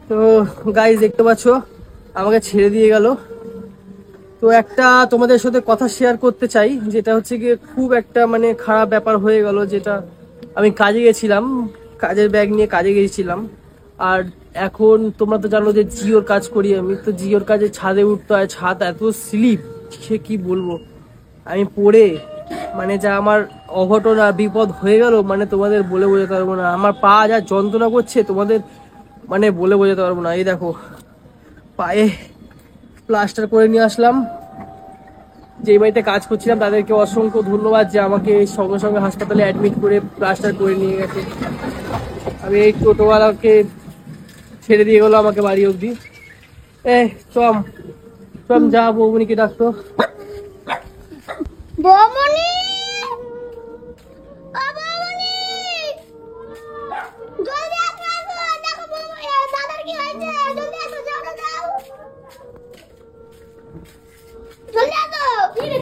তো গাইজ দেখতে পাচ্ছ আমাকে ছেড়ে দিয়ে গেল। তো একটা তোমাদের সাথে কথা শেয়ার করতে চাই, যেটা হচ্ছে গিয়ে খুব একটা মানে খারাপ ব্যাপার হয়ে গেল। যেটা আমি কাজে গেছিলাম, কাজের ব্যাগ নিয়ে কাজে গেছিলাম, আর এখন তোমরা তো জানো যে জিওর কাজ করি আমি। তো জিওর কাজে ছাদে উঠতে হয়, ছাদ এত স্লিপ, সে কি বলবো। আমি পড়ে মানে যা আমার অঘটন আর বিপদ হয়ে গেল, মানে তোমাদের বলে বোঝাতে পারবো না। আমার পা যা যন্ত্রণা করছে তোমাদের মানে বলে বোঝাতে পারবো না। এই দেখো পায়ে প্লাস্টার করে নিয়ে আসলাম। যেই বাড়িতে কাজ করছিলাম তাদেরকে অসংখ্য ধন্যবাদ যে আমাকে সঙ্গে সঙ্গে হাসপাতালে অ্যাডমিট করে প্লাস্টার করে নিয়ে গেছে। আমি এই টোটোওয়ালাকে ছেড়ে দিয়ে গেলো আমাকে বাড়ি অবধি। চম চম যা বৌমনিকে ডাকতো। বৌমনি,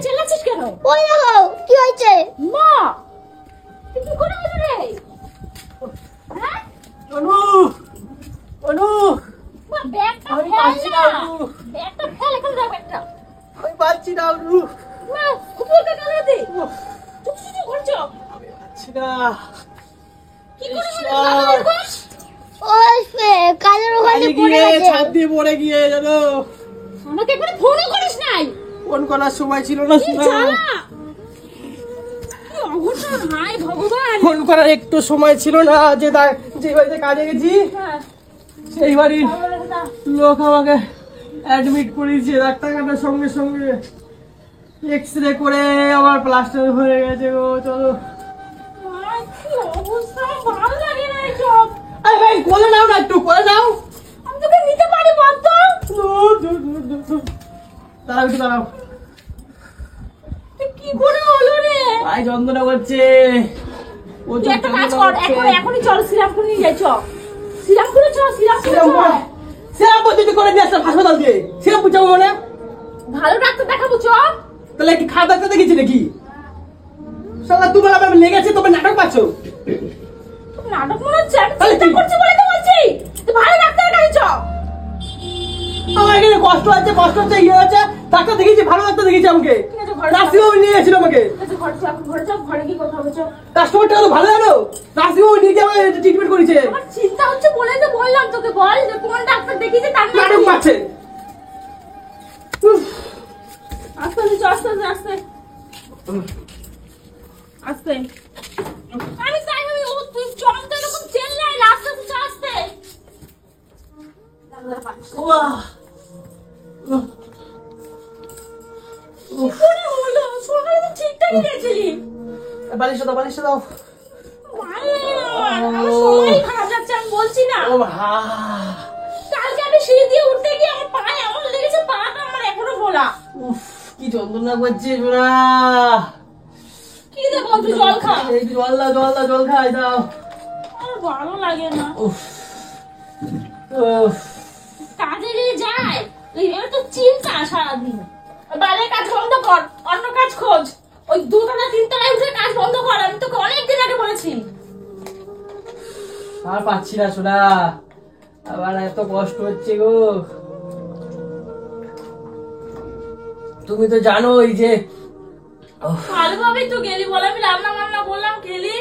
চেল্লাচ্ছিস কেন? ওই দেখো কি হয়েছে। মা তুই কি করে এলি রে? হ্যাঁ অনু অনু মা ব্যাগটা আমি ফেল পাচ্ছি না না, অনু, ব্যাগটা ফেল, এখানে রাখ ব্যাগটা। আমি পাচ্ছি না অনু, মা উপরটা কালে দে, চুপ চুপ করছ পাচ্ছি না। কি করে ঈশ্বর। হলো? ওই কাজের ওখানে বাড়ি পড়ে গিয়ে গেছে। ছাদ দিয়ে পড়ে গিয়ে জানো আমাকে একবার ফোনও করিস নাই। ফোন করার সময় ছিল না। কি জ্বালা, কি অঘটন, হায় ভগবান। ফোন করার একটু সময় ছিল না। যে বাড়িতে কাজে গেছি হ্যাঁ সেই বাড়ির তাহলে না, লোক আমাকে অ্যাডমিট করেছে। ডাক্তার কাটার সঙ্গে সঙ্গে এক্সরে করে আমার প্লাস্টার হয়ে গেছে গো। চলো হায় কি অবস্থা, ভালো লাগে না এসব। আরে ভাই কোলে নাও না, একটু কোলে নাও। আমি তোকে নিতে পারি বলতো? দাঁড়াও একটু দাঁড়াও, তুই কি করে হলো রে? পায়ে যন্ত্রণা করছে। তুই একটা কাজ কর, এখনই চল শ্রীরামপুর নিয়ে যাই, চল শ্রীরামপুরে, চল শ্রীরামপুরে চল। শ্রীরামপুর যদি করে নিয়ে আসলাম হাসপাতাল দিয়ে, শ্রীরামপুর যাবো মানে? ভালো ডাক্তার দেখাবো, চল। তাহলে কি খারাপ ডাক্তার দেখেছি নাকি? শালা তোমার আবার লেগেছে, তোমার নাটক পাচ্ছ। তোর নাটক মনে হচ্ছে, আমি তাহলে চিন্তা কি? করছি বলে তো বলছি। তুই ভালো ডাক্তার কাছে চল। আমার এখানে কষ্ট হচ্ছে ইয়ে হচ্ছে। ডাক্তার দেখেছি, ভালো ডাক্তার দেখেছি আমাকে। ঠিক আছে, ঘরে নার্সিংহোমে নিয়ে গেছিল আমাকে। ঠিক আছে, ঘরে চল, ঘরে চল, ঘরে কি কথা হবে, চল। কাস্টমারটা তো ভালো জানো, নার্সিংহোমে নিয়ে গিয়ে আমাকে ট্রিটমেন্ট করেছে। আমার চিন্তা হচ্ছে বলে তো বললাম তোকে, বল যে কোন ডাক্তার দেখিয়েছে তার নাম নাটক কি? পাচ্ছে। আস্তে আস্তে চল, আস্তে আস্তে আস্তে আস্তে। আমি তাই ভাবি, ও তুই চল তো, এরকম চেল্লাই আস্তে আস্তে চল, আস্তে। কি করে হলো? সকালে তো ঠিকঠাকই গেছিলি। বালিশটা দাও, বালিশটা দাও। ভালো লাগে না আমার, আমার সময়ই খারাপ যাচ্ছে, আমি বলছি না। ও মা, কালকে আমি সিঁড়ি দিয়ে উঠতে গিয়ে আমার পায়ে এমন লেগেছে, পাটা আমার এখনো ফোলা। উফ কি যন্ত্রণা করছে সোনা। কি দেবো, তুই জল খা। এই জল দাও, জল দাও, জল খাই দাও। আমার ভালো লাগে না। উফ উফ। কাজে যে যায় এবার তো চিন্তা সারাদিন। বাইরের কাজ বন্ধ কর, অন্য কাজ খোঁজ। ওই দুতলা তিনতলায় উঠে কাজ বন্ধ কর, আমি তোকে অনেকদিন আগে বলেছি। আর পাচ্ছি না সোনা, আবার এত কষ্ট হচ্ছে গো। তুমি তো জানোই যে ভালোভাবেই তো গেলি, বলে আমি রান্না বান্না বললাম, গেলি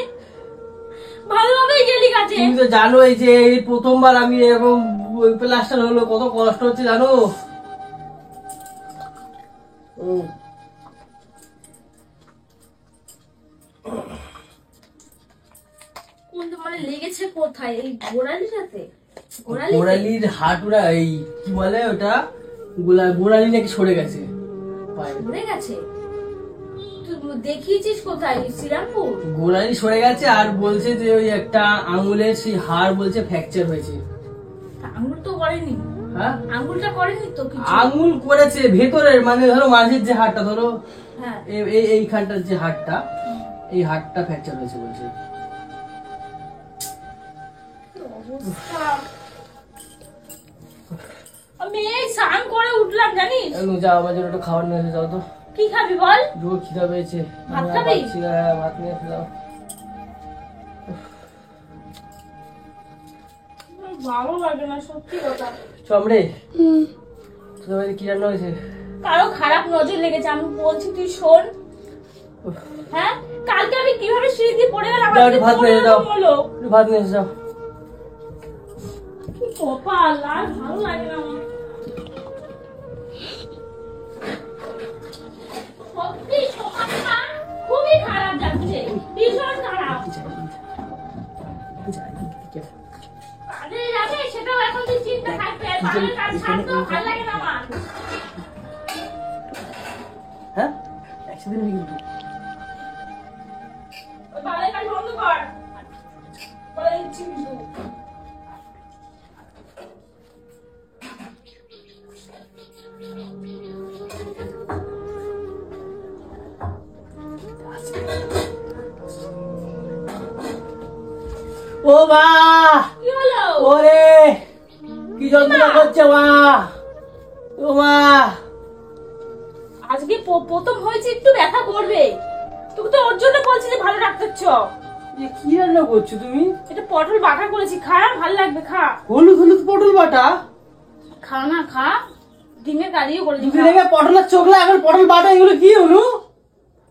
ভালোভাবেই গেলি কাজে। তুমি তো জানোই যে এই প্রথমবার আমি এরকম প্লাস্টার হলো, কত কষ্ট হচ্ছে জানো। কোন মানে লেগেছে কোথায়? এই গোড়ালির সাথে? গোড়ালিতে? গোড়ালির হাঁটুরা, এই কি বলে ওটা, গোড়ালি নাকি সরে গেছে পায়ে। সরে গেছে? তুই দেখিয়েছিস কোথায়? শ্রীরামপুর? গোড়ালি সরে গেছে, আর বলছে যে ওই একটা আঙুলের সেই হাড় বলছে ফ্র্যাকচার হয়েছে। আঙুল তো করেনি। হ্যাঁ আঙুলটা করেনি তো কিছু? আঙুল করেছে ভেতরের, মানে ধরো মাঝের যে হাড়টা, ধরো হ্যাঁ। এইখানটার যে হাড়টা, এই হাড়টা ফ্র্যাকচার হয়েছে বলছে। কি অবস্থা। আমি এই স্নান করে উঠলাম জানিস। যাও আমার জন্য একটু খাবার নিয়ে এসে যাও তো। কি খাবি বল? জোর খিদা পেয়েছে। ভাত আমি আর খাবি? পাচ্ছি না, ভাত নিয়ে এসে যাও। ভালো লাগে না সত্যি কথা। চমড়ে হুম তোদের বাড়িতে কি রান্না হয়েছে? কারো খারাপ নজর লেগেছে, আমি বলছি তুই শোন। হ্যাঁ, কালকে আমি কিভাবে সিঁড়ি দিয়ে পড়ে গেলাম, দাও, আজকে একটু ভাত পড়ে নিয়ে দাও। এরকম হলো। একটু ভাত নিয়ে এসে যাও। কি কপাল, আর ভালো লাগে না আমার। সত্যি সকালটা খুবই খারাপ যাচ্ছে, ভীষণ খারাপ। কাজে যাবে সেটাও এখন তুই চিন্তা থাকবে, আর বাড়ির কাজ ছাড়তেও ভালো লাগে না আমার। হ্যাঁ একসাথে নিবি কিন্তু। ওই বাড়ির কাজ বন্ধ কর, বলে দিচ্ছি কিন্তু। ও মা, কি হলো? ওরে কি যন্ত্রণা করছে মা, ও মা। আজকে প্রথম হয়েছে, একটু ব্যথা করবে। তোকে তো ওর জন্য বলছি যে ভালো ডাক্তার চ। এ কি রান্না করছো তুমি? এটা পটল বাটা করেছি, খা, ভালো লাগবে, খা। হলুদ হলুদ পটল বাটা? খা না, খা। ডিমের কারিও করেছি, দুদিন খা। আগে পটলের চোখলা, এখন পটল বাটা, এগুলো কি হলো?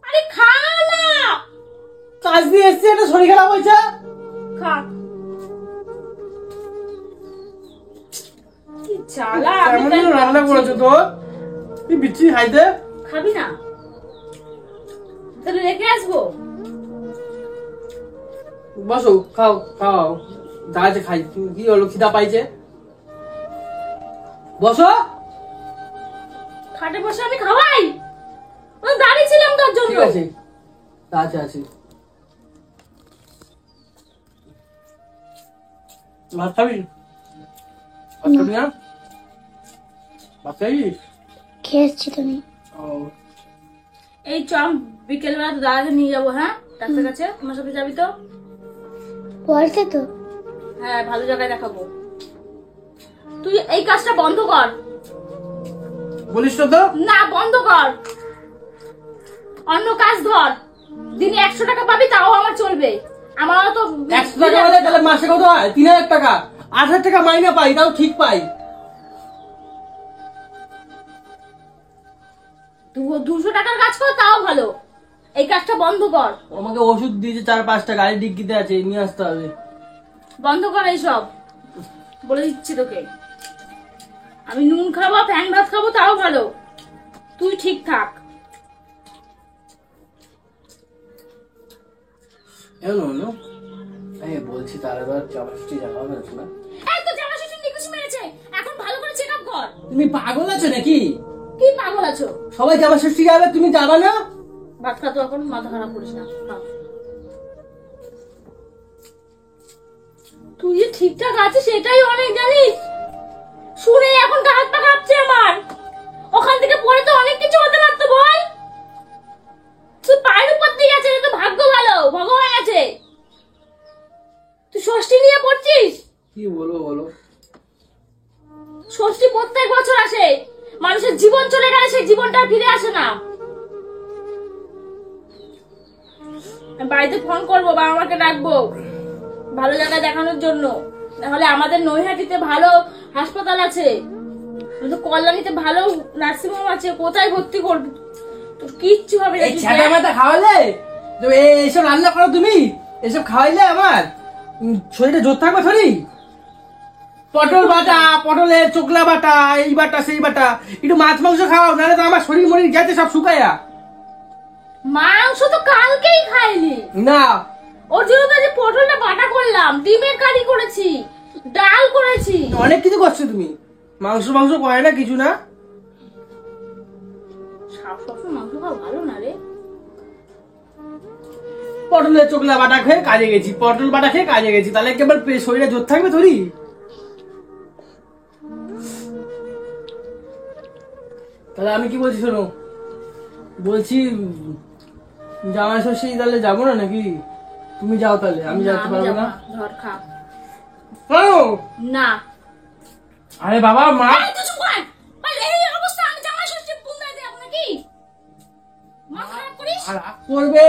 আরে খা না, কাজ দিয়ে এসছে, একটা শরীর খারাপ হয়েছে। খা। কি জ্বালা, আমি কেমন তাই যেন রান্না ভাবছি। করেছো তো, তুই বিচ্ছিরি খাইতে। খাবি না? তাহলে রেখে আসবো। বসো, খাও খাও, যা আছে খাই। কি হলো, খিদা পাইছে? বসো। খাটে বসে আমি খাওয়াই? আমি দাঁড়িয়ে ছিলাম তোর জন্য। ঠিক আছে, আছে আছে। ভাত খাবি? ভাত খাবি না? ভাত খাবি? খেয়েছি তুমি। ও, এই চম, বিকেল বেলা তো দাদাকে নিয়ে যাবো। হ্যাঁ, ডাক্তার কাছে তোমার সাথে যাবি তো? বলতে তো হ্যাঁ, ভালো জায়গায় দেখাবো। তুই এই কাজটা বন্ধ কর। বলিস তো তো? না, বন্ধ কর, অন্য কাজ ধর। দিনে 100 টাকা পাবি, তাও আমার চলবে। আমারও তো 100 টাকা হলে তাহলে মাসে কত হয়? 3000 টাকা। 8000 টাকা মাইনে পাই, তাও ঠিক পাই। 200 টাকার কাজ কর, তাও ভালো। এই কাজটা বন্ধ কর। আমাকে ওষুধ দিয়েছে 4-5টা, গাড়ি ডিগ্গিতে আছে, নিয়ে আসতে হবে। বন্ধ কর এইসব, বলে দিচ্ছি তোকে। আমি নুন খাবো, ফ্যান ভাত খাবো, তাও ভালো। তুই ঠিক থাক। বলছি তার এবার চাপাষ্টি যাওয়া হবে না? এই তো জামা ষষ্ঠী নিকুচি মেরেছে, এখন ভালো করে চেক আপ কর। তুমি পাগল আছো নাকি? কি পাগল আছো? সবাই জামা ষষ্ঠী যাবে, তুমি যাবা না? ভাত খা তো, এখন মাথা খারাপ করিস না, খা। তুই যে ঠিকঠাক আছিস সেটাই অনেক, জানিস? শুনে এখন গা হাত পা কাঁপছে আমার। ওখান থেকে পড়ে তো অনেক কিছু হতে পারতো, বল। তুই পায়ের উপর দিয়ে গেছে, তো ভাগ্য ভালো, ভগবান আছে। তুই ষষ্ঠী নিয়ে পড়ছিস? কি বলবো বলো? ষষ্ঠী প্রত্যেক বছর আসে। মানুষের জীবন চলে গেলে সেই জীবনটা আর ফিরে আসে না। আমি বাড়িতে ফোন করবো, বাবা মাকে ডাকবো ভালো জায়গায় দেখানোর জন্য। নাহলে আমাদের নৈহাটিতে ভালো হাসপাতাল আছে, আমাদের কল্যাণীতে ভালো নার্সিংহোম আছে, কোথায় ভর্তি করবি? তো কিচ্ছু হবে না। এই ছাটা মাথা খাওয়ালে তো, এইসব রান্না করো তুমি, এসব খাওয়াইলে আমার শরীরে জোর থাকবে থরি? পটল বাটা, পটলের চোকলা বাটা, এই বাটা সেই বাটা, একটু মাছ মাংস খাও, নাহলে তো আমার শরীর মরির গেছে সব শুকাইয়া। মাংস তো কালকেই খাইলি। না, ওর জন্য তো যে পটলটা বাটা করলাম, ডিমের কারি করেছি, ডাল করেছি। অনেক কিছু করছো তুমি। মাংস মাংস করে না, কিছু না। সবসময় মাংস খাওয়া ভালো না রে। পটলের চোকলা বাটা খেয়ে কাজে গেছি, পটল বাটা খেয়ে কাজে গেছি, তাহলে একেবারে শরীরে জোর থাকবে থরি? তাহলে আমি কি বলছি শোনো, বলছি জামাই ষষ্ঠী তাহলে যাবো না নাকি? তুমি যাও তাহলে, আমি না, যেতে পারবো না। ধর খা। কেন? না। আরে বাবা, মা এই তো চুপ কর। এই অবস্থা, আমি জামাই ষষ্ঠী পুন্ডা দেব নাকি? মাথা খারাপ করিস? রাগ করবে,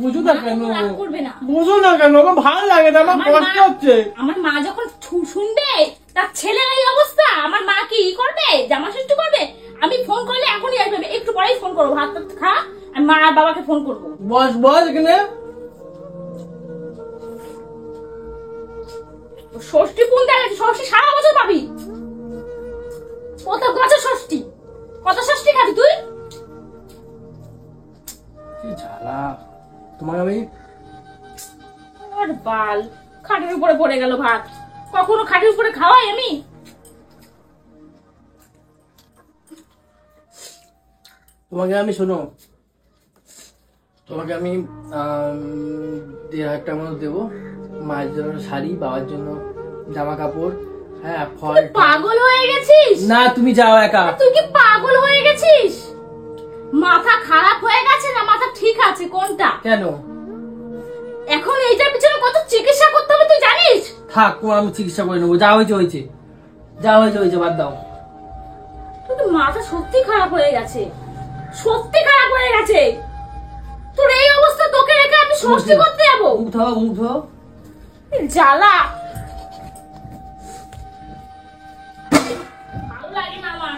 বুঝো না কেন? রাগ করবে না। বুঝো না কেন? আমার ভালো লাগে না, আমার আমার কষ্ট মা- হচ্ছে। আমার মা যখন শুনবে তার ছেলের এই অবস্থা, আমার মা কি করবে? জামা ষষ্ঠী করবে? আমি ফোন করলে এখনই আসবে, একটু পরেই ফোন করবো, ভাত টাত খা, আমি মা আর বাবাকে ফোন করবো। বস বস এখানে। ষষ্ঠী কোন দেখাচ্ছে? ষষ্ঠী সারা বছর পাবি, কত বছর ষষ্ঠী, কত ষষ্ঠী খাবি তুই? কি জ্বালা তোমাকে আমি। আর বাল, খাটের উপরে পড়ে গেল ভাত। কখনো খাটের উপরে খাওয়াই আমি? তোমাকে আমি শোনো, তোমাকে আমি 1,500 টাকা মতো দেবো। মায়ের জন্য শাড়ি, বাবার জন্য জামা কাপড়, হ্যাঁ ফল। তুই পাগল হয়ে গেছিস? না তুমি যাও একা। তুই কি পাগল হয়ে গেছিস? মাথা খারাপ হয়ে গেছে না মাথা ঠিক আছে, কোনটা? কেন? এখন এইটার পিছনে কত চিকিৎসা করতে হবে তুই জানিস? থাক, তোমার আমি চিকিৎসা করে নেবো, যা হয়েছে হয়েছে, যা হয়েছে হয়েছে, বাদ দাও। তোর তো মাথা সত্যি খারাপ হয়ে গেছে, সত্যি খারাপ হয়ে গেছে। তোর এই অবস্থা, তোকে রেখে আমি ষষ্ঠী করতে যাবো? মুখ ধোও, মুখ ধোও। জ্বালা, ভালো লাগে না আমার।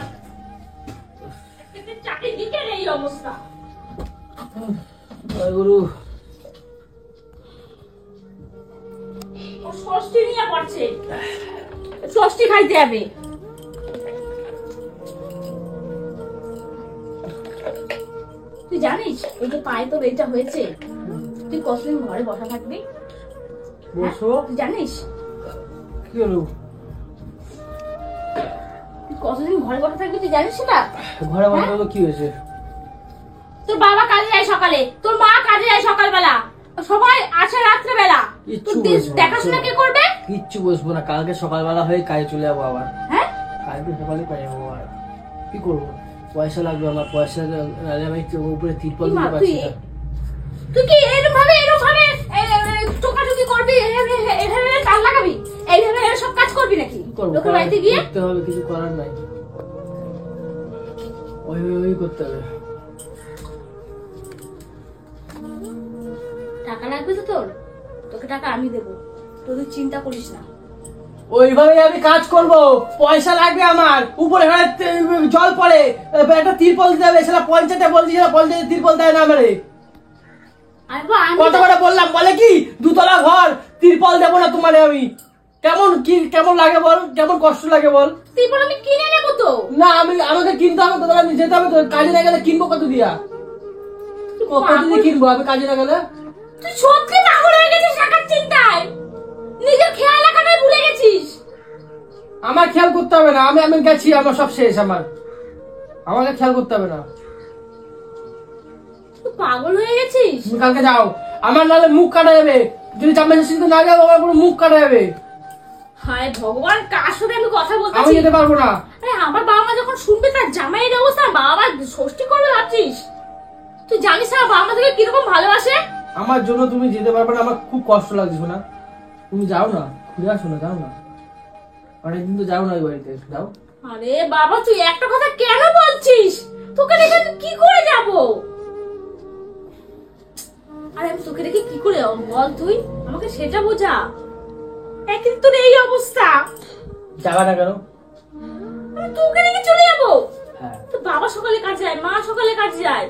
চারিদিকের এই অবস্থা। গুরু, ও ষষ্ঠী নিয়ে পড়ছে, ষষ্ঠী খাইতে যাবে। তুই জানিস এই যে পায়ে তোর এইটা হয়েছে, তুই কতদিন ঘরে বসা থাকবি? বসো। তুই জানিস কি হলো? তুই কতদিন ঘরে বসা থাকবি? তুই জানিস সেটা? ঘরে বসা হলো, কি হয়েছে? তোর বাবা কাজে যায় সকালে, তোর মা কাজে যায় সকালবেলা, সবাই আসে রাত্রে বেলা, কিচ্ছু তোর বলবো না, দেখাশোনা কে করবে? কিচ্ছু বসবো না, কালকে সকালবেলা হয়ে কাজে চলে যাবো আবার। হ্যাঁ, কালকে সকালে কাজে যাবো আবার। কি করবো? পয়সা লাগবে আমার, পয়সা নাহলে আমি উপরে তিরপল কি মা, দিতে পারছি না। তুই কি এরকম ভাবে টোকাটুকি করবি, এভাবে টান লাগাবি, এইভাবে সব কাজ করবি নাকি কি করবো? লোকের বাড়িতে গিয়ে? করতে হবে, কিছু করার নাই, ওই করতে হবে। টাকা লাগবে তো তোর? তোকে টাকা আমি দেবো, তুই চিন্তা করিস না। ওইভাবে আমি কাজ করব, পয়সা লাগবে আমার। উপরে জল পড়ে, একটা তিরপল দিতে হবে, সেটা পঞ্চায়েতে বলছি, সেটা পঞ্চায়েতে তিরপল দেয় না আমারে। আর বা আমি কত করে বললাম, বলে কি 2 তলা ঘর, তিরপল দেবো না তোমারে আমি। কেমন লাগে বল, কেমন কষ্ট লাগে বল। তিরপল আমি কিনে নেবো তো। না, আমাকে কিনতে হবে, তোদের আমি যেতে হবে তো, কাজে না গেলে কিনবো কত দিয়া? কত দিয়ে কিনবো আমি কাজে না গেলে? তুই সত্যি পাগল হয়ে গেছিস টাকার চিন্তায়, নিজের খেয়াল রাখাটাই ভুলে গেছিস। আমার খেয়াল করতে হবে না, আমি গেছি, আমার সব শেষ, আমাকে খেয়াল করতে হবে না। তুই পাগল হয়ে গেছিস। তুমি কালকে যাও, আমার নাহলে মুখ কাটা যাবে। যদি জামাই ষষ্ঠীতে না যাও, আমার পুরো মুখ কাটা যাবে। হায় ভগবান, কার সাথে আমি কথা আমি বলতেছি? যেতে পারবো না। আরে আমার বাবা মা যখন শুনবে তার জামাইয়ের অবস্থা, বাবা মা ষষ্ঠী করবে ভাবছিস? তুই জানিস না বাবা মা তোকে কিরকম ভালোবাসে? আমার জন্য তুমি যেতে পারবে না, আমার খুব কষ্ট লাগছে না। তুমি যাও না, ঘুরে আসো না, যাও না, অনেকদিন তো যাও না ওই বাড়িতে, যাও। আরে বাবা, তুই একটা কথা কেন বলছিস? তোকে রেখে আমি কি করে যাব? আরে আমি তোকে রেখে কি করে যাবো বল, তুই আমাকে সেটা বোঝা। একদিন তোর এই অবস্থা, যাবা না কেন? আমি তোকে রেখে চলে যাবো? হ্যাঁ, তো বাবা সকালে কাজে যায়, মা সকালে কাজে যায়।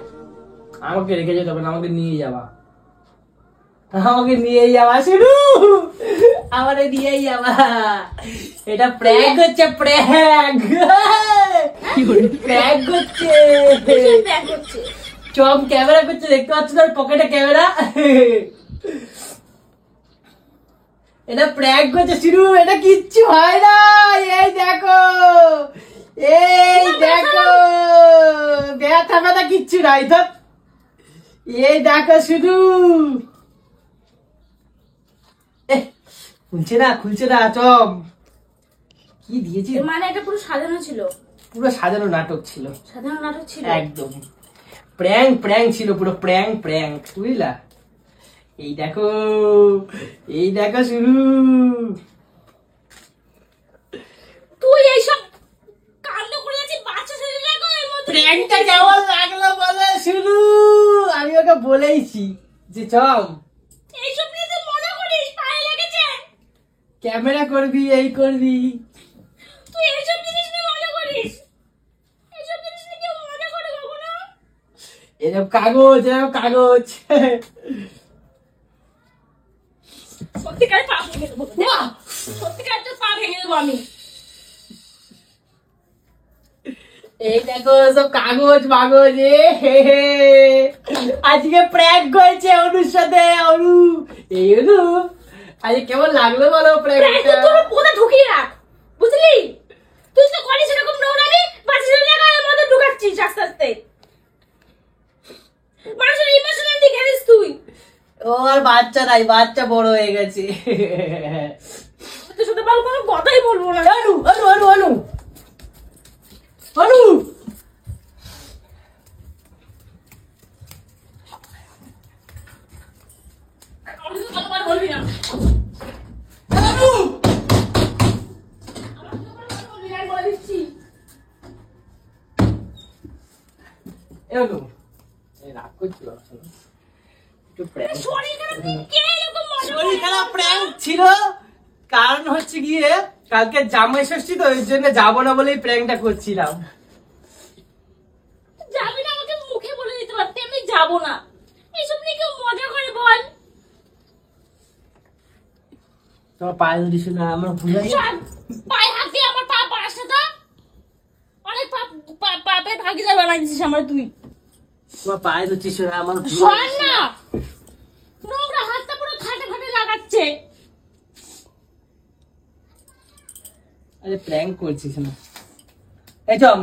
আমাকে রেখে যেতে হবে না, আমাকে নিয়ে যাবা, আমাকে নিয়ে যাবা, শুনু, আমারে নিয়ে যাবা। এটা প্র্যাঙ্ক হচ্ছে, প্র্যাঙ্ক, প্র্যাঙ্ক হচ্ছে, কিসের প্ল্যান করছে? চম ক্যামেরা করছে, দেখতে পাচ্ছ তোর পকেটে ক্যামেরা। এটা প্র্যাঙ্ক করছে শুরু, এটা কিচ্ছু হয় না। এই দেখো, এই দেখো, ব্যথা ব্যথা কিচ্ছু নাই তো। এই দেখো শুধু, খুলছে না চম। কি দিয়েছি, মানে এটা পুরো সাজানো ছিল, পুরো সাজানো নাটক ছিল, সাধারণ নাটক ছিল একদম প্র্যাঙ্ক ছিল, পুরো প্র্যাঙ্ক, বুঝলা? এই দেখো শুরু। তুই এইসব কাণ্ড করে যাচ্ছিস বাচ্চা ছেলে দেখো এর মধ্যে। প্র্যাঙ্কটা কেমন লাগলো বলে শুরু। আমি ওকে তোকে বলেইছি যে চম এইসব নিয়ে তুই মজা করিস, পায়ে লেগেছে। ক্যামেরা করবি, এই করবি। তুই এইসব জিনিস নিয়ে মজা করিস, এইসব জিনিস নিয়ে কেউ মজা করে কখনো? এরকম কাগজ, এরকম কাগজ। সত্যিকারের পা ভেঙে দেবো, সত্যিকারের তোর পা ভেঙে দেবো আমি। এই দেখো সব কাগজ মাগজ। আজকে প্র্যাঙ্ক করেছে অনুর সাথে। অনু, এই অনু, আজকে কেমন লাগলো বলো প্র্যাঙ্কটা? তোর কোথায় ঢুকিয়ে রাখ, বুঝলি? তুই তো করিস এরকম নোংরামি, বাচ্চাদের জায়গায় মধ্যে ঢুকাচ্ছিস আস্তে আস্তে। মানুষের ইমোশনাল দিকে গেছিস তুই। ও আর বাচ্চা নাই, বাচ্চা বড় হয়ে গেছে। তোর সাথে বল কোনো কথাই বলবো না। অনু, অনু, অনু, অনু, অনু। আমার সাথে কথাবার বলবি না। অনু। আমার সাথে কথাবার বলবি না, আমি বলে দিচ্ছি। এই অনু, এই রাগ করছি বাবা, শোনো। একটু prank। শরীর খারাপ, তুই কে এরকম মজা শরীর করিস? খারাপ প্র্যাঙ্ক ছিল, কারণ হচ্ছে গিয়ে কালকে জামাই ষষ্ঠী তো, ওই জন্য যাবো না বলেই প্র্যাঙ্কটা করছিলাম। যাবি না, আমাকে মুখে বলে দিতে পারতি আমি যাবো না। এইসব নিয়ে কেউ মজা করে বল? তোমার পায়ে ধরিস না, আমার ভুল হয়ে গেছে। সব পায়ে হাত দিয়ে আমার পা পাশে তো অনেক পাপে ভাগিদার বানাই দিছিস আমার তুই। তোমার পায়ে ধরছিস না, আমার ভুল হয়ে শোন গেছে। না, নোংরা হাতটা পুরো খাটে খাটে লাগাচ্ছে। আরে প্র্যাঙ্ক করছিস না। এই চম,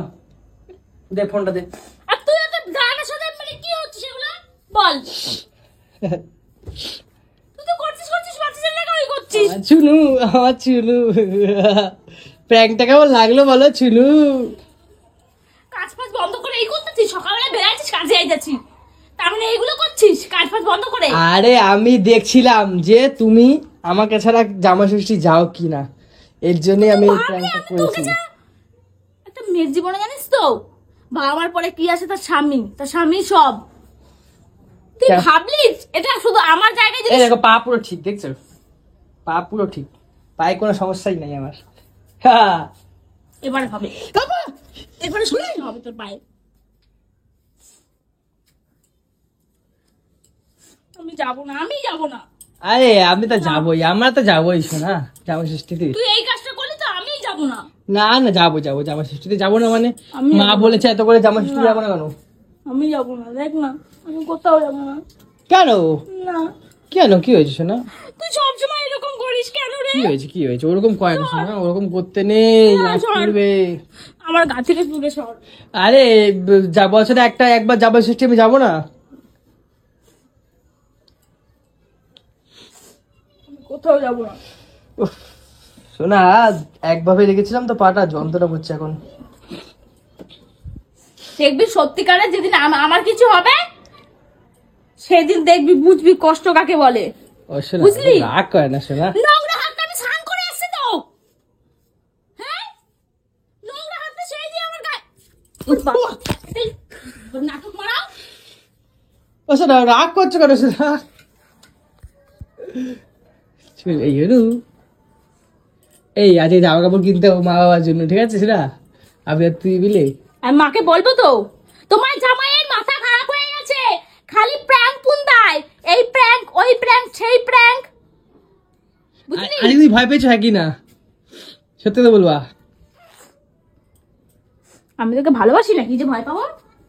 দে ফোনটা দে। আর তুই এত গানের সাথে মানে কি হচ্ছে সেগুলো বল? তুই তো করছিস বাচ্চাদের জায়গায় ওই করছিস। আমার চুনু, আমার চুনু। প্র্যাঙ্কটা কেমন লাগলো বলো চুনু? কাজ ফাজ বন্ধ করে এই করতেছিস, সকালবেলা বেড়াচ্ছিস, কাজে যাচ্ছিস, তার মানে এইগুলো করছিস কাজ ফাজ বন্ধ করে? আরে আমি দেখছিলাম যে তুমি আমাকে ছাড়া জামা ষষ্ঠী যাও কিনা, এর জন্যই আমি এই ভাবলি প্র্যাঙ্কটা আমি তোকে করেছি। একটা মেয়ের জীবনে জানিস তো বাবা মার পরে কি আছে? তার স্বামী সব। তুই কেন? ভাবলিস এটা শুধু আমার জায়গায় এই জিনিস? দেখো পা পুরো ঠিক, দেখছো? পা পুরো ঠিক, পায়ে কোনো সমস্যাই নাই আমার। হ্যাঁ। এবারে হবে, এবারে শুনে হবে তোর পায়ে। আমি যাবো না। আরে আমি তো যাবোই, আমরা তো যাবোই শোনা জামা ষষ্ঠীতে। তুই এই কাজটা করলি তো আমি যাবো না। না না, যাবো জামা ষষ্ঠীতে যাবো না মানে? আমি মা যাবো। বলেছে এত করে জামা ষষ্ঠী যাবো না কেন? আমি যাবো না, দেখ না আমি কোথাও যাবো না। কেন? না, কেন কি হয়েছে শোনা? তুই সবসময় এরকম করিস কেন রে? কি হয়েছে? ওরকম করে না শোনা, ওরকম করতে নেই, না, রাগ সর। করবে। আমার গা থেকে দূরে সর। আরে বছরে একবার জামা ষষ্ঠী আমি যাবো না? আমি কোথাও যাবো না। উফ, শোনা একভাবে রেখেছিলাম তো, পাটা যন্ত্রণা করছে এখন। দেখবি সত্যিকারের যেদিন আমার কিছু হবে সেদিন দেখবি, বুঝবি কষ্ট কাকে বলে। ও শোনা, বুঝলি? রাগ করে না শোনা। নোংরা হাতটা আমি স্নান করে এসেছি তো, হ্যাঁ? নোংরা হাতটা সেই দিয়ে আমার গায়ে এই, নাটক মারাও। ও শোনা, রাগ করছো কেন শোনা? এই হলু, এই আজকে জামা কাপড় কিনতে হবে মা বাবার জন্য, ঠিক আছে সেটা আমি আর তুই মিলে। আমি মাকে বলবো তো তোমার জামাইয়ের মাথা খারাপ হয়ে গেছে, খালি প্র্যাঙ্ক পুন্দায়, এই প্র্যাঙ্ক ওই প্র্যাঙ্ক সেই প্র্যাঙ্ক, বুঝলি? আরে তুই ভয় পেয়েছো হ্যাঁ কি না? সত্যি তো বলবা। আমি তোকে ভালোবাসি নাকি যে ভয় পাবো?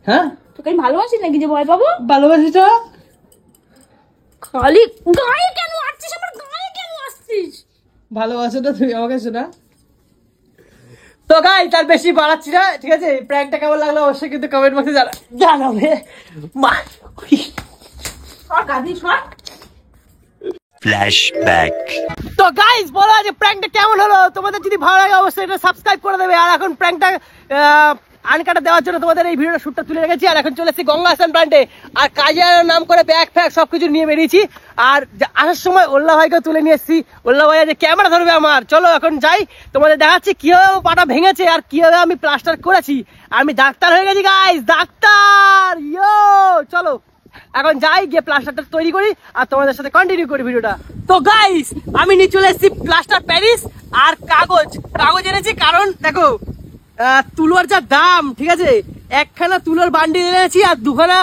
হ্যাঁ তোকে আমি ভালোবাসি নাকি যে ভয় পাবো? ভালোবাসিস তো? খালি গায়ে কেন আসছিস, আমার গায়ে কেন আসছিস? ভালোবাসো না তুমি আমাকে শোনা? তো গাই তার বেশি বাড়াচ্ছি না, ঠিক আছে? প্র্যাঙ্কটা কেমন লাগলো অবশ্যই কিন্তু কমেন্ট বক্সে জানাবে। মা সর গাদি সর। Flashback. তো গাইস বলো যে প্র্যাঙ্কটা কেমন হলো, তোমাদের যদি ভালো লাগে অবশ্যই এটা সাবস্ক্রাইব করে দেবে। আর এখন প্র্যাঙ্কটা আনকাটা দেওয়ার জন্য তোমাদের এই ভিডিওটা শুটটা তুলে রেখেছি। আর এখন চলে এসেছি গঙ্গা স্নান প্ল্যান্টে, আর কাজের নাম করে ব্যাগ ফ্যাগ সবকিছু নিয়ে বেরিয়েছি। আর আসার সময় ওল্লা ভাইকে তুলে নিয়ে এসেছি। ওল্লা ভাই যে ক্যামেরা ধরবে আমার, চলো এখন যাই, তোমাদের দেখাচ্ছি কিভাবে পাটা ভেঙেছে আর কিভাবে আমি প্লাস্টার করেছি। আমি ডাক্তার হয়ে গেছি গাইস, ডাক্তার ইয়ো, চলো। এখন যাই গিয়ে প্লাস্টারটা তৈরি করি আর তোমাদের সাথে কন্টিনিউ করি ভিডিওটা। তো গাইস আমি নিয়ে চলে এসেছি প্লাস্টার প্যারিস আর কাগজ এনেছি, কারণ দেখো তুলোর যা দাম, ঠিক আছে, একখানা তুলোর বান্ডিল এনেছি আর দুখানা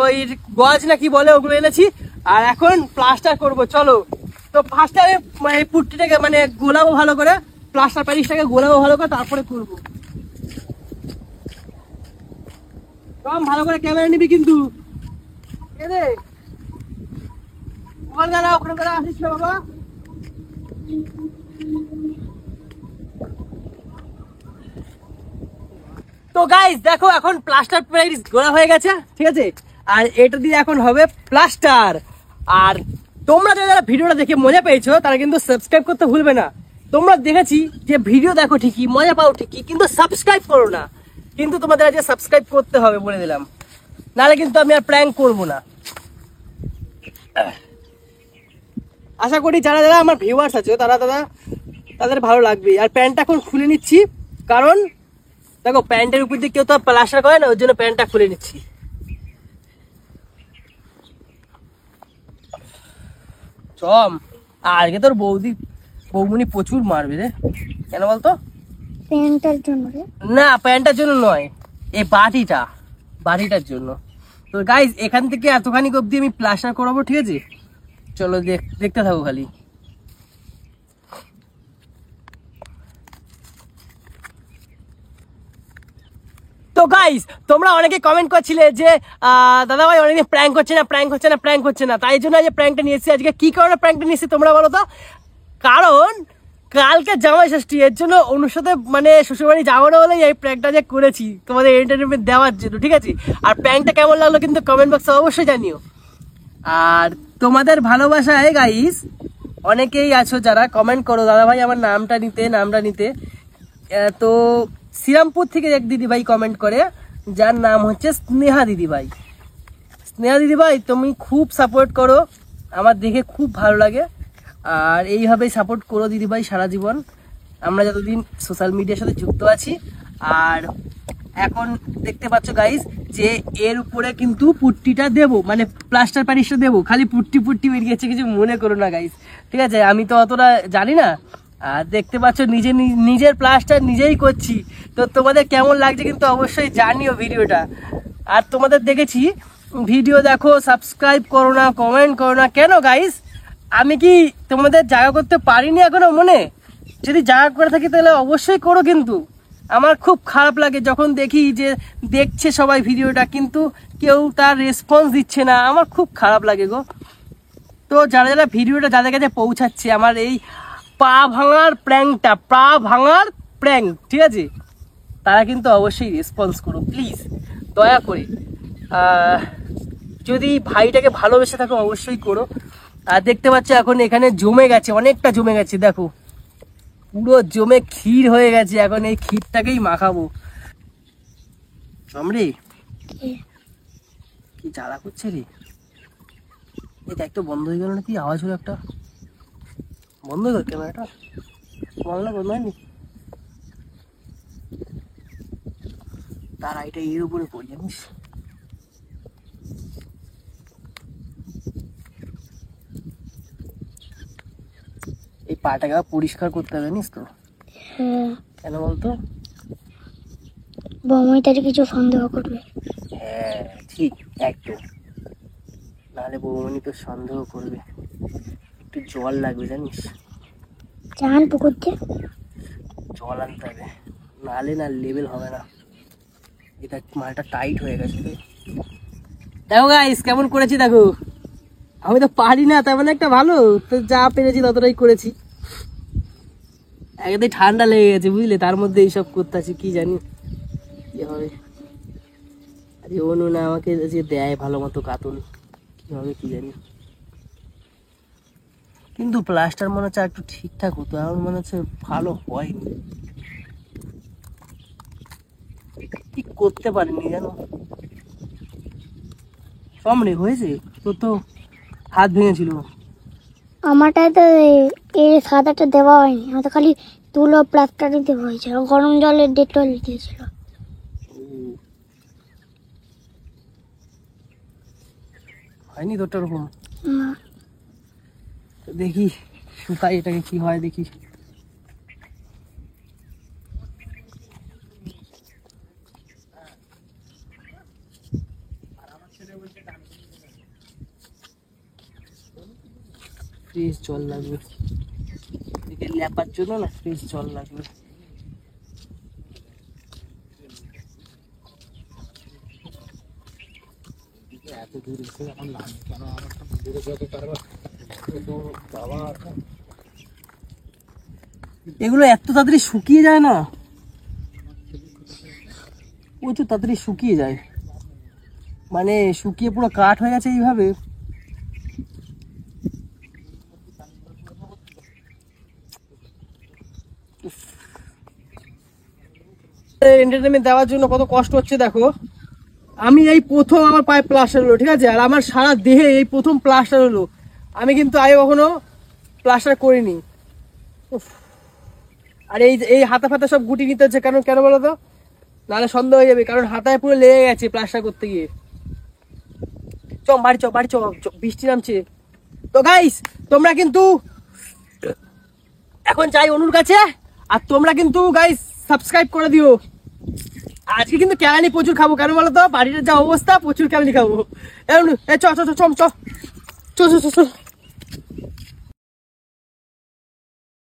ওই গজ না কি বলে ওগুলো এনেছি, আর এখন প্লাস্টার করব। চলো তো ফার্স্টে আমি মানে পুট্টিটাকে মানে গোলাবো ভালো করে, প্লাস্টার প্যারিসটাকে গোলাবো ভালো করে, তারপরে করবো। কম ভালো করে ক্যামেরা নিবি কিন্তু, ঠিক আছে? ওখানে দাঁড়া, ওখানে দাঁড়া, আসিস না বাবা। তো গাইস দেখো এখন প্লাস্টার প্যারিস গোলা হয়ে গেছে, ঠিক আছে, আর এটা দিয়ে এখন হবে প্লাস্টার। আর তোমরা যারা ভিডিওটা দেখে মজা পেয়েছো তারা কিন্তু সাবস্ক্রাইব করতে ভুলবে না। তোমরা দেখেছি যে ভিডিও দেখো ঠিকই, মজা পাও ঠিকই, কিন্তু সাবস্ক্রাইব করো না। কিন্তু তোমাদের আজকে সাবস্ক্রাইব করতে হবে বলে দিলাম, নাহলে কিন্তু আমি আর প্র্যাঙ্ক করবো না। আশা করি যারা যারা আমার ভিউয়ার্স আছে তাদের ভালো লাগবে। আর প্যান্টটা এখন খুলে নিচ্ছি, কারণ দেখো প্যান্টের উপর দিয়ে কেউ তো প্লাস্টার করে না, ওই জন্য প্যান্টটা খুলে নিচ্ছি। চম আজকে তোর বৌমনি প্রচুর মারবে রে। কেন বলতো? প্যান্টের জন্য রে? না প্যান্টটার জন্য নয়, এই বাটিটার জন্য। তো গাইজ এখান থেকে এতখানি অব্দি আমি প্লাস্টার করাবো, ঠিক আছে? চলো দেখতে থাকো খালি। তো গাইস তোমরা অনেকে কমেন্ট করছিলে যে দাদা ভাই অনেকে প্র্যাঙ্ক হচ্ছে না, তাই জন্য আজকে প্র্যাঙ্কটা নিয়ে এসেছি। আজকে কি কারণে প্র্যাঙ্কটা নিয়ে এসেছি তোমরা বলো তো? কারণ কালকে জামাই ষষ্ঠী, এর জন্য অনুর সাথে মানে শ্বশুরবাড়ি যাবো না বলে এই প্র্যাঙ্কটা যে করেছি তোমাদের এন্টারটেনমেন্ট দেওয়ার জন্য, ঠিক আছে? আর প্র্যাঙ্কটা কেমন লাগলো কিন্তু কমেন্ট বক্সে অবশ্যই জানিও। আর তোমাদের ভালোবাসায় গাইস অনেকেই আছো যারা কমেন্ট করো দাদা ভাই আমার নামটা নিতে। তো শ্রীরামপুর থেকে এক দিদিভাই কমেন্ট করে, যার নাম হচ্ছে স্নেহা দিদিভাই। তুমি খুব সাপোর্ট করো, আমার দেখে খুব ভালো লাগে। আর এইভাবেই সাপোর্ট করো দিদিভাই সারা জীবন, আমরা যতদিন সোশ্যাল মিডিয়ার সাথে যুক্ত আছি। আর এখন দেখতে পাচ্ছ গাইস যে এর উপরে কিন্তু পুট্টিটা দেবো, মানে প্লাস্টার প্যারিসটা দেবো। খালি পুট্টি বেরিয়েছে, কিছু মনে করো না গাইস, ঠিক আছে? আমি তো অতটা জানি না। আর দেখতে পাচ্ছ নিজের প্লাস্টার নিজেই করছি। তো তোমাদের কেমন লাগছে কিন্তু অবশ্যই জানিও ভিডিওটা। আর তোমাদের দেখেছি ভিডিও দেখো, সাবস্ক্রাইব করো না, কমেন্ট করো না, কেন গাইস? আমি কি তোমাদের জায়গা করতে পারিনি এখনো মনে? যদি জায়গা করে থাকি তাহলে অবশ্যই করো। কিন্তু আমার খুব খারাপ লাগে যখন দেখি যে দেখছে সবাই ভিডিওটা, কিন্তু কেউ তার রেসপন্স দিচ্ছে না, আমার খুব খারাপ লাগে গো। তো যারা ভিডিওটা যাদের কাছে পৌঁছাচ্ছে, আমার এই পা ভাঙার প্র্যাঙ্ক, ঠিক আছে, তারা কিন্তু অবশ্যই রেসপন্স করো প্লিজ, দয়া করে। যদি ভাইটাকে ভালোবেসে থাকো অবশ্যই করো। আর দেখতে পাচ্ছ এখন এখানে অনেকটা জমে গেছে, দেখো পুরো জমে ক্ষীর হয়ে গেছে। এখন এই ক্ষীরটাকেই মাখাবো। আমরে কি জ্বালা করছে রে, এটা একটা বন্ধ হয়ে গেল না? কি আওয়াজ হলো একটা? বন্ধ কর ক্যামেরাটা, বন্ধ হয়নি। তার এটা এর উপরে পড়ি জানিস। এই পাটাকে পরিষ্কার করতে হবে জানিস তো? হ্যাঁ। কেন বলতো? বৌমাইটারে কিছু সন্দেহ করবে। হ্যাঁ ঠিক একদম, নাহলে বৌমনি তো সন্দেহ করবে। একটু জল লাগবে জানিস, চান পুকুর দিয়ে জল আনতে হবে, নাহলে না লেভেল হবে না। এটা মালটা টাইট হয়ে গেছে। দেখো গাইস কেমন করেছি দেখো, আমি তো পারি না তেমন একটা ভালো, তো যা পেরেছি ততটাই করেছি। একদম ঠান্ডা লেগে গেছে বুঝলে, তার মধ্যে এইসব করতেছি, কি জানি কি হবে। আরে অনু না আমাকে যে দেয় ভালো মতো কাতুন, কি হবে কি জানি। কিন্তু প্লাস্টার মনে হচ্ছে একটু ঠিকঠাক হতো, আমার মনে হচ্ছে ভালো হয়নি, ঠিক করতে পারিনি জানো। কমরে হয়েছে তোর তো হাত ভেঙেছিল। আমারটায় তো এই সাদাটা দেওয়া হয়নি, আমার তো খালি তুলো প্লাস্টারই দেওয়া হয়েছিল, গরম জলে ডেটল দিয়েছিল। হয়নি তোরটা ওরকম? না তো দেখি শুকাই এটাকে, কি হয় দেখি। ফ্রেশ জল লাগবে এদিকে ল্যাপার জন্য, না ফ্রেশ জল লাগবে। এগুলো এত তাড়াতাড়ি শুকিয়ে যায় না, প্রচুর তাড়াতাড়ি শুকিয়ে যায়, মানে শুকিয়ে পুরো কাঠ হয়ে গেছে এইভাবে। এন্টারটেনমেন্ট দেওয়ার জন্য কত কষ্ট হচ্ছে দেখো। আমি এই প্রথম আমার পায়ে প্লাস্টার হলো, ঠিক আছে, আর আমার সারা দেহে এই প্রথম প্লাস্টার হলো। আমি কিন্তু আগে কখনো প্লাস্টার করিনি। উফ। আর এই এই হাতা ফাতা সব গুটি নিতে হচ্ছে, কেন কেন বলো তো, নাহলে সন্দেহ হয়ে যাবে, কারণ হাতায় পুরো লেগে গেছে প্লাস্টার করতে গিয়ে। বাড়ি চ, বৃষ্টি নামছে। তো গাইস তোমরা কিন্তু এখন যাই অনুর কাছে, আর তোমরা কিন্তু গাইস সাবস্ক্রাইব করে দিও। আজকে কিন্তু কেলানি প্রচুর খাবো, কেন বলো তো, বাড়ির যা অবস্থা, প্রচুর কেলানি খাবো। চ চ চ চ চ চ চ চ